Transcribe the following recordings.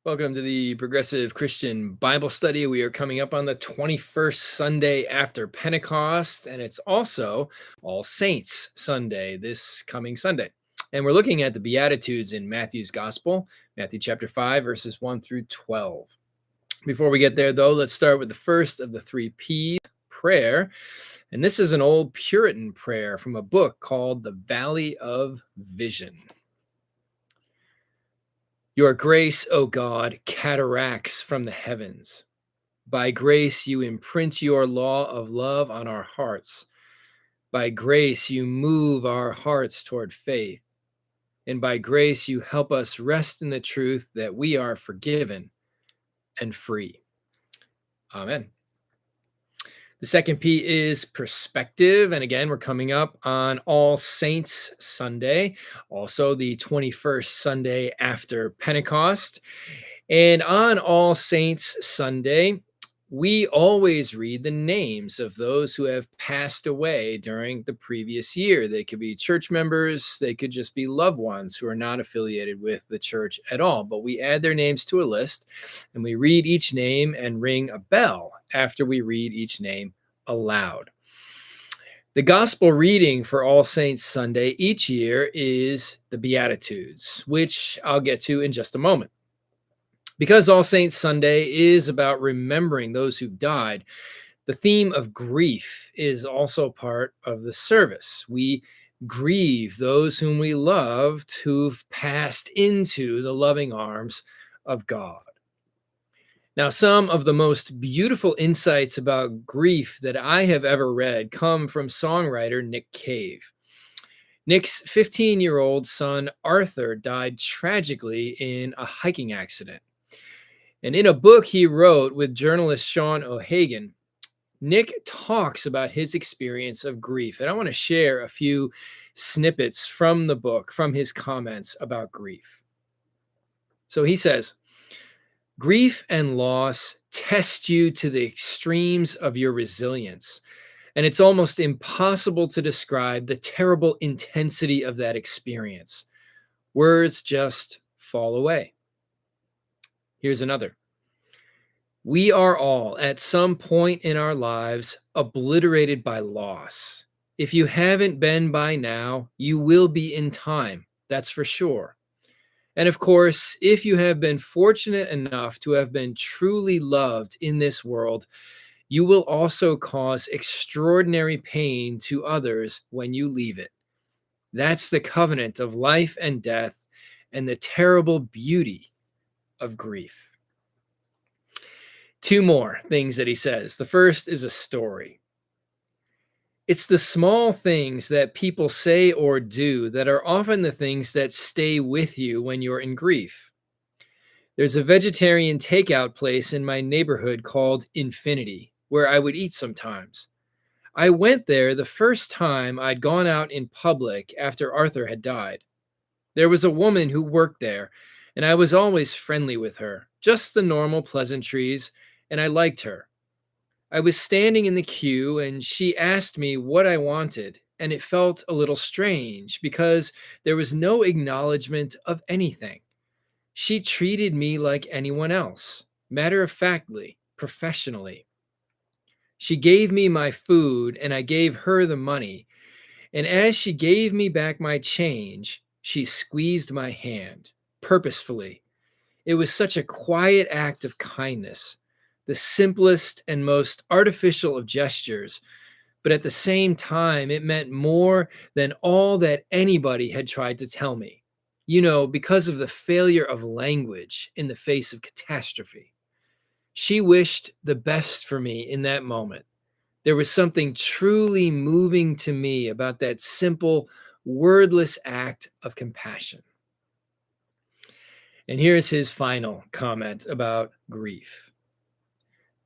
Welcome to the Progressive Christian Bible Study. We are coming up on the 21st Sunday after Pentecost, and it's also All Saints Sunday this coming Sunday. And we're looking at the Beatitudes in Matthew's Gospel, Matthew chapter 5, verses 1 through 12. Before we get there, though, let's start with the first of the three P's, prayer. And this is an old Puritan prayer from a book called The Valley of Vision. Your grace, O God, cataracts from the heavens. By grace you imprint your law of love on our hearts. By grace you move our hearts toward faith. And by grace you help us rest in the truth that we are forgiven and free. Amen. The second P is perspective. And again, we're coming up on All Saints Sunday, also the 21st Sunday after Pentecost. And on All Saints Sunday, we always read the names of those who have passed away during the previous year. They could be church members, they could just be loved ones who are not affiliated with the church at all. But we add their names to a list and we read each name and ring a bell after we read each name aloud. The gospel reading for All Saints Sunday each year is the Beatitudes, which I'll get to in just a moment. Because All Saints Sunday is about remembering those who've died, the theme of grief is also part of the service. We grieve those whom we loved who've passed into the loving arms of God. Now, some of the most beautiful insights about grief that I have ever read come from songwriter Nick Cave. Nick's 15-year-old son, Arthur, died tragically in a hiking accident. And in a book he wrote with journalist Sean O'Hagan, Nick talks about his experience of grief. And I want to share a few snippets from the book, from his comments about grief. So he says, grief and loss test you to the extremes of your resilience. And it's almost impossible to describe the terrible intensity of that experience. Words just fall away. Here's another. We are all, at some point in our lives, obliterated by loss. If you haven't been by now, you will be in time, that's for sure. And of course, if you have been fortunate enough to have been truly loved in this world, you will also cause extraordinary pain to others when you leave it. That's the covenant of life and death and the terrible beauty of grief. Two more things that he says. The first is a story. It's the small things that people say or do that are often the things that stay with you when you're in grief. There's a vegetarian takeout place in my neighborhood called Infinity, where I would eat sometimes. I went there the first time I'd gone out in public after Arthur had died. There was a woman who worked there, and I was always friendly with her, just the normal pleasantries, and I liked her. I was standing in the queue, and she asked me what I wanted, and it felt a little strange because there was no acknowledgement of anything. She treated me like anyone else, matter-of-factly, professionally. She gave me my food, and I gave her the money, and as she gave me back my change, she squeezed my hand, purposefully. It was such a quiet act of kindness, the simplest and most artificial of gestures, but at the same time, it meant more than all that anybody had tried to tell me, because of the failure of language in the face of catastrophe. She wished the best for me in that moment. There was something truly moving to me about that simple, wordless act of compassion. And here's his final comment about grief.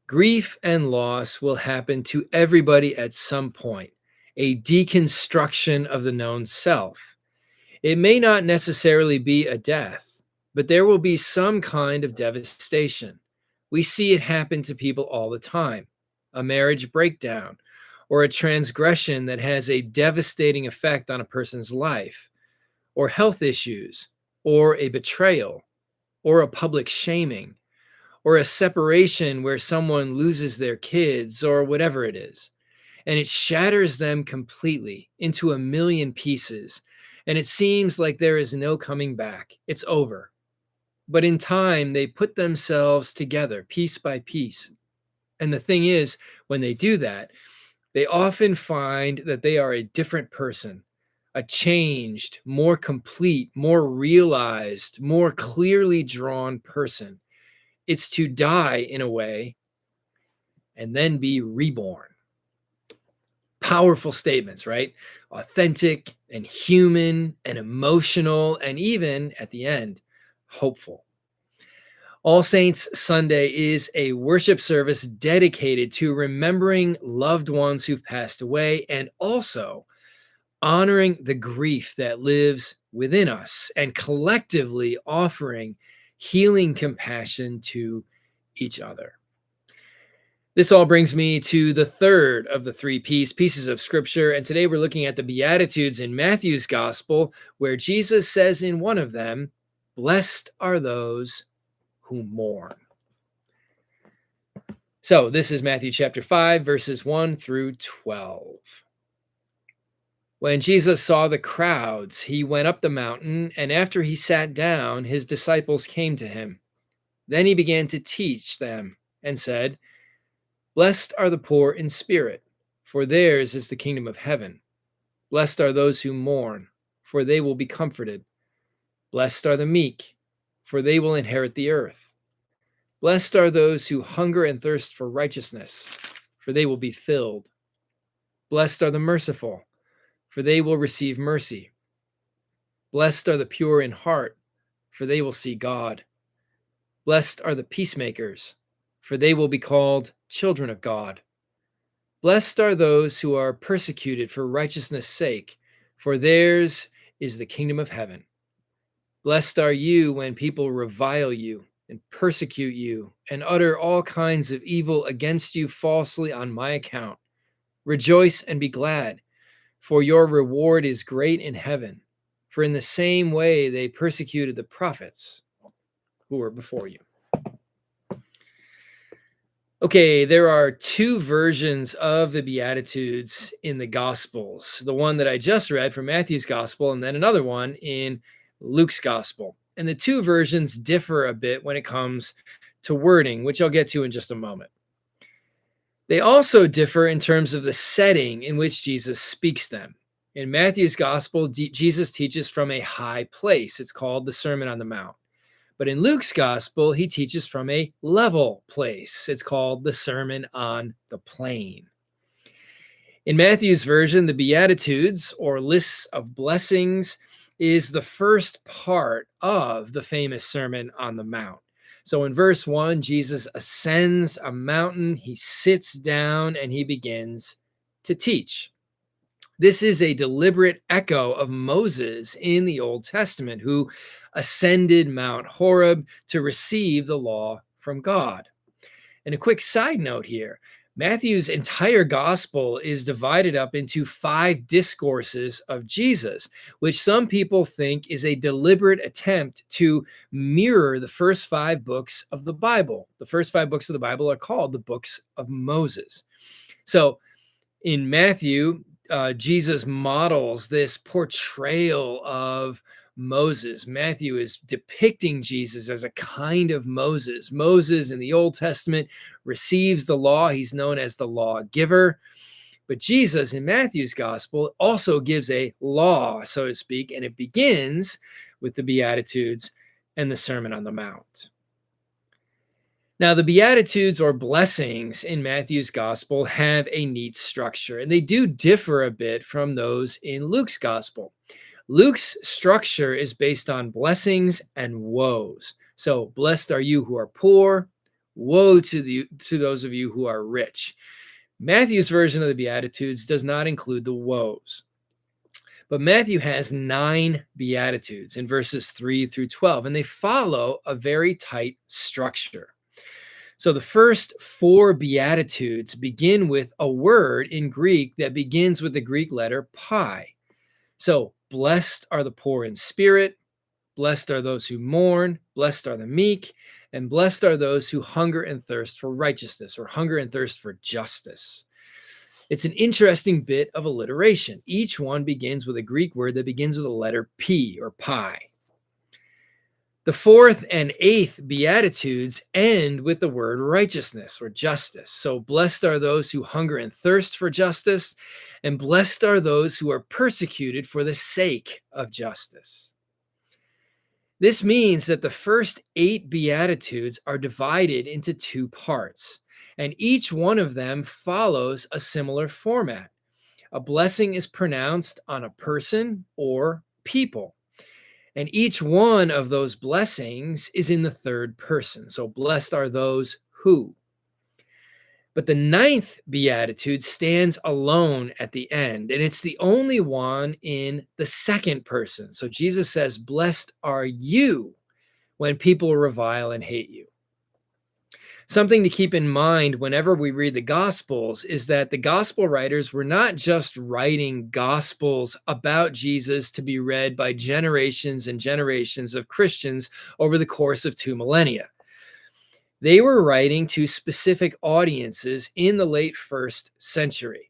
Grief and loss will happen to everybody at some point, a deconstruction of the known self. It may not necessarily be a death, but there will be some kind of devastation. We see it happen to people all the time, a marriage breakdown, or a transgression that has a devastating effect on a person's life, or health issues, or a betrayal, or a public shaming, or a separation where someone loses their kids, or whatever it is. And it shatters them completely into a million pieces. And it seems like there is no coming back. It's over. But in time, they put themselves together piece by piece. And the thing is, when they do that, they often find that they are a different person, a changed, more complete, more realized, more clearly drawn person. It's to die in a way and then be reborn. Powerful statements, right? Authentic and human and emotional, and even at the end, hopeful. All Saints Sunday is a worship service dedicated to remembering loved ones who've passed away and also honoring the grief that lives within us and collectively offering healing compassion to each other. This all brings me to the third of the three pieces of scripture. And today we're looking at the Beatitudes in Matthew's gospel, where Jesus says in one of them, "Blessed are those who mourn." So this is Matthew chapter 5, verses 1 through 12. When Jesus saw the crowds, he went up the mountain, and after he sat down, his disciples came to him. Then he began to teach them and said, "Blessed are the poor in spirit, for theirs is the kingdom of heaven. Blessed are those who mourn, for they will be comforted. Blessed are the meek, for they will inherit the earth. Blessed are those who hunger and thirst for righteousness, for they will be filled. Blessed are the merciful, for they will receive mercy. Blessed are the pure in heart, for they will see God. Blessed are the peacemakers, for they will be called children of God. Blessed are those who are persecuted for righteousness' sake, for theirs is the kingdom of heaven. Blessed are you when people revile you and persecute you and utter all kinds of evil against you falsely on my account. Rejoice and be glad, for your reward is great in heaven. For in the same way they persecuted the prophets who were before you." Okay, there are two versions of the Beatitudes in the Gospels. The one that I just read from Matthew's Gospel, and then another one in Luke's Gospel. And the two versions differ a bit when it comes to wording, which I'll get to in just a moment. They also differ in terms of the setting in which Jesus speaks them. In Matthew's Gospel, Jesus teaches from a high place. It's called the Sermon on the Mount. But in Luke's gospel, he teaches from a level place. It's called the Sermon on the Plain. In Matthew's version, the Beatitudes, or lists of blessings, is the first part of the famous Sermon on the Mount. So in verse 1, Jesus ascends a mountain, he sits down, and he begins to teach. This is a deliberate echo of Moses in the Old Testament, who ascended Mount Horeb to receive the law from God. And a quick side note here, Matthew's entire gospel is divided up into 5 discourses of Jesus, which some people think is a deliberate attempt to mirror the first 5 books of the Bible. The first 5 books of the Bible are called the books of Moses. So in Matthew, Jesus models this portrayal of Moses. Matthew is depicting Jesus as a kind of Moses. Moses in the Old Testament receives the law. He's known as the lawgiver. But Jesus in Matthew's gospel also gives a law, so to speak, and it begins with the Beatitudes and the Sermon on the Mount. Now, the Beatitudes or blessings in Matthew's gospel have a neat structure, and they do differ a bit from those in Luke's gospel. Luke's structure is based on blessings and woes. So, blessed are you who are poor, woe to those of you who are rich. Matthew's version of the Beatitudes does not include the woes. But Matthew has 9 Beatitudes in verses 3 through 12, and they follow a very tight structure. So the first 4 Beatitudes begin with a word in Greek that begins with the Greek letter pi. So blessed are the poor in spirit, Blessed are those who mourn, blessed are the meek, and blessed are those who hunger and thirst for righteousness, or hunger and thirst for justice. It's an interesting bit of alliteration. Each one begins with a Greek word that begins with the letter P or pi. The fourth and eighth Beatitudes end with the word righteousness or justice. So blessed are those who hunger and thirst for justice, and blessed are those who are persecuted for the sake of justice. This means that the first 8 Beatitudes are divided into 2 parts, and each one of them follows a similar format. A blessing is pronounced on a person or people. And each one of those blessings is in the third person. So blessed are those who. But the 9th Beatitude stands alone at the end, and it's the only one in the second person. So Jesus says, blessed are you when people revile and hate you. Something to keep in mind whenever we read the Gospels is that the Gospel writers were not just writing Gospels about Jesus to be read by generations and generations of Christians over the course of 2 millennia. They were writing to specific audiences in the late 1st century.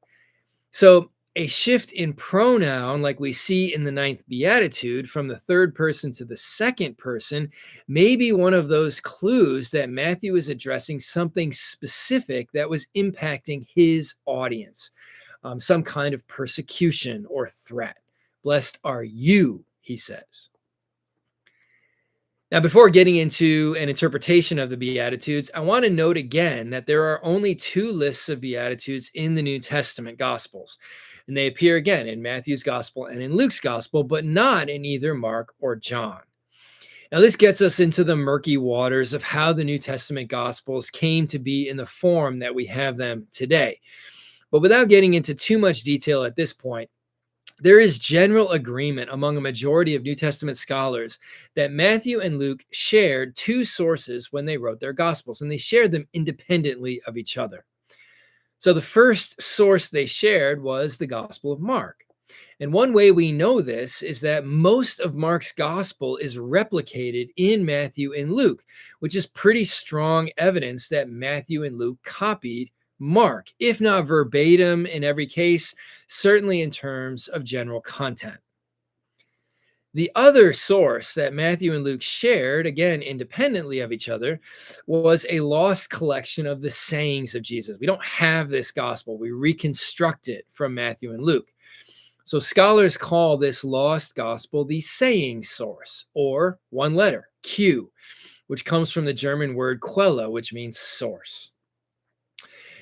So a shift in pronoun, like we see in the 9th Beatitude, from the third person to the second person, may be one of those clues that Matthew is addressing something specific that was impacting his audience, some kind of persecution or threat. Blessed are you, he says. Now, before getting into an interpretation of the Beatitudes, I want to note again that there are only 2 lists of Beatitudes in the New Testament Gospels. And they appear again in Matthew's Gospel and in Luke's Gospel, but not in either Mark or John. Now, this gets us into the murky waters of how the New Testament Gospels came to be in the form that we have them today. But without getting into too much detail at this point, there is general agreement among a majority of New Testament scholars that Matthew and Luke shared 2 sources when they wrote their Gospels, and they shared them independently of each other. So the first source they shared was the Gospel of Mark. And one way we know this is that most of Mark's Gospel is replicated in Matthew and Luke, which is pretty strong evidence that Matthew and Luke copied Mark, if not verbatim in every case, certainly in terms of general content. The other source that Matthew and Luke shared, again, independently of each other, was a lost collection of the sayings of Jesus. We don't have this gospel. We reconstruct it from Matthew and Luke. So scholars call this lost gospel the saying source, or one letter, Q, which comes from the German word Quelle, which means source.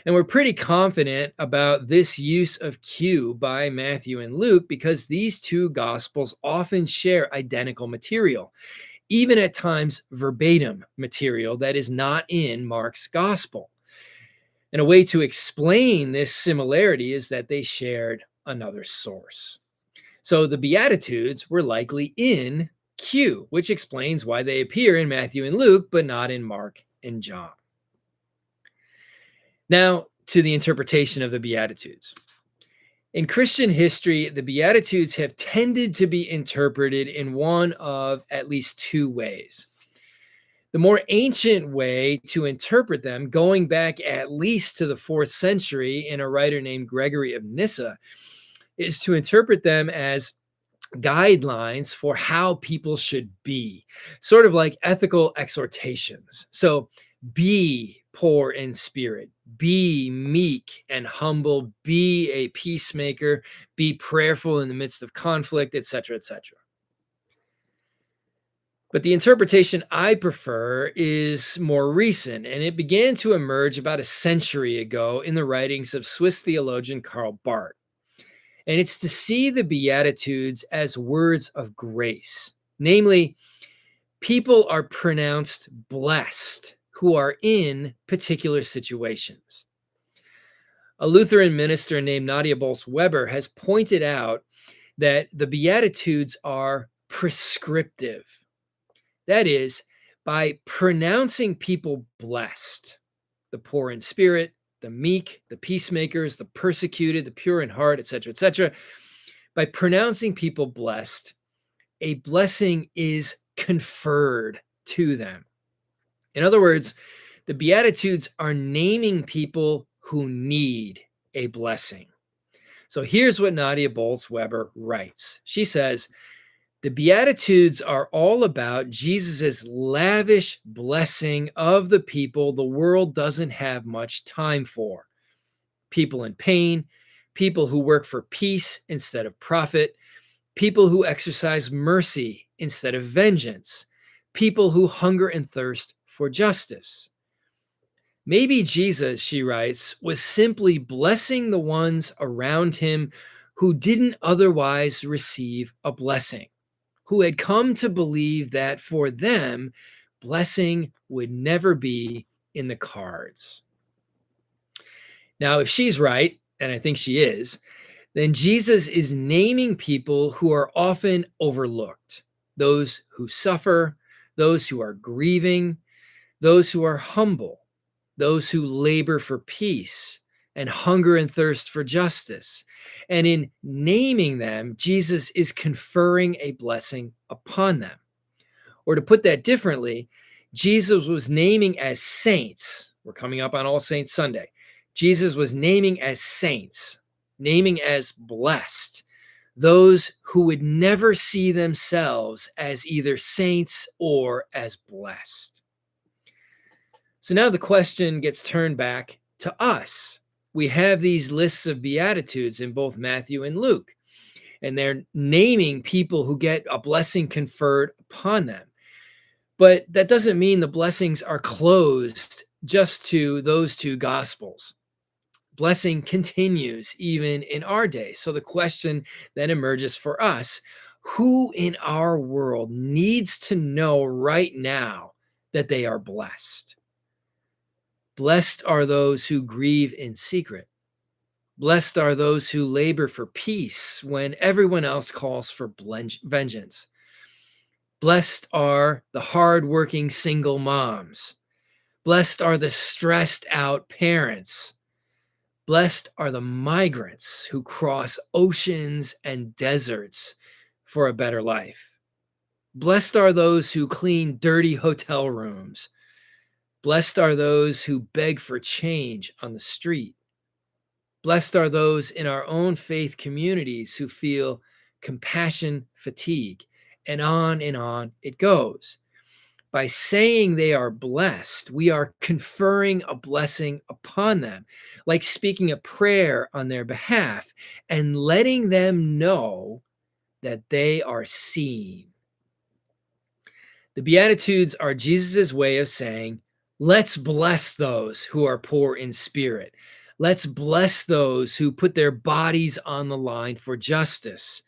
And we're pretty confident about this use of Q by Matthew and Luke because these 2 gospels often share identical material, even at times verbatim material that is not in Mark's gospel. And a way to explain this similarity is that they shared another source. So the Beatitudes were likely in Q, which explains why they appear in Matthew and Luke, but not in Mark and John. Now, to the interpretation of the Beatitudes. In Christian history, the Beatitudes have tended to be interpreted in one of at least 2 ways. The more ancient way to interpret them, going back at least to the 4th century in a writer named Gregory of Nyssa, is to interpret them as guidelines for how people should be, sort of like ethical exhortations. So be poor in spirit, be meek and humble, be a peacemaker, be prayerful in the midst of conflict, etc., etc. But the interpretation I prefer is more recent, and it began to emerge about a century ago in the writings of Swiss theologian Karl Barth. And it's to see the Beatitudes as words of grace. Namely, people are pronounced blessed who are in particular situations. A Lutheran minister named Nadia Bolz-Weber has pointed out that the Beatitudes are prescriptive. That is, by pronouncing people blessed, the poor in spirit, the meek, the peacemakers, the persecuted, the pure in heart, etc., by pronouncing people blessed, a blessing is conferred to them. In other words, the Beatitudes are naming people who need a blessing. So here's what Nadia Bolz-Weber writes. She says, the Beatitudes are all about Jesus' lavish blessing of the people the world doesn't have much time for. People in pain, people who work for peace instead of profit, people who exercise mercy instead of vengeance, people who hunger and thirst for justice. Maybe Jesus, she writes, was simply blessing the ones around him who didn't otherwise receive a blessing, who had come to believe that for them, blessing would never be in the cards. Now, if she's right, and I think she is, then Jesus is naming people who are often overlooked, those who suffer, those who are grieving, those who are humble, those who labor for peace and hunger and thirst for justice. And in naming them, Jesus is conferring a blessing upon them. Or to put that differently, Jesus was naming as saints. We're coming up on All Saints Sunday. Jesus was naming as saints, naming as blessed, those who would never see themselves as either saints or as blessed. So now the question gets turned back to us. We have these lists of Beatitudes in both Matthew and Luke, and they're naming people who get a blessing conferred upon them. But that doesn't mean the blessings are closed just to those two gospels. Blessing continues even in our day. So the question then emerges for us, who in our world needs to know right now that they are blessed? Blessed are those who grieve in secret. Blessed are those who labor for peace when everyone else calls for vengeance. Blessed are the hardworking single moms. Blessed are the stressed out parents. Blessed are the migrants who cross oceans and deserts for a better life. Blessed are those who clean dirty hotel rooms. Blessed are those who beg for change on the street. Blessed are those in our own faith communities who feel compassion fatigue, and on it goes. By saying they are blessed, we are conferring a blessing upon them, like speaking a prayer on their behalf and letting them know that they are seen. The Beatitudes are Jesus' way of saying, let's bless those who are poor in spirit. Let's bless those who put their bodies on the line for justice.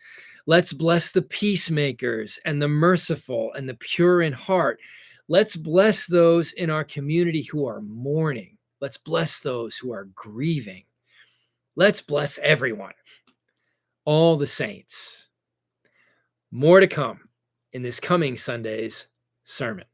Let's bless the peacemakers and the merciful and the pure in heart. Let's bless those in our community who are mourning. Let's bless those who are grieving. Let's bless everyone, all the saints. More to come in this coming Sunday's sermon.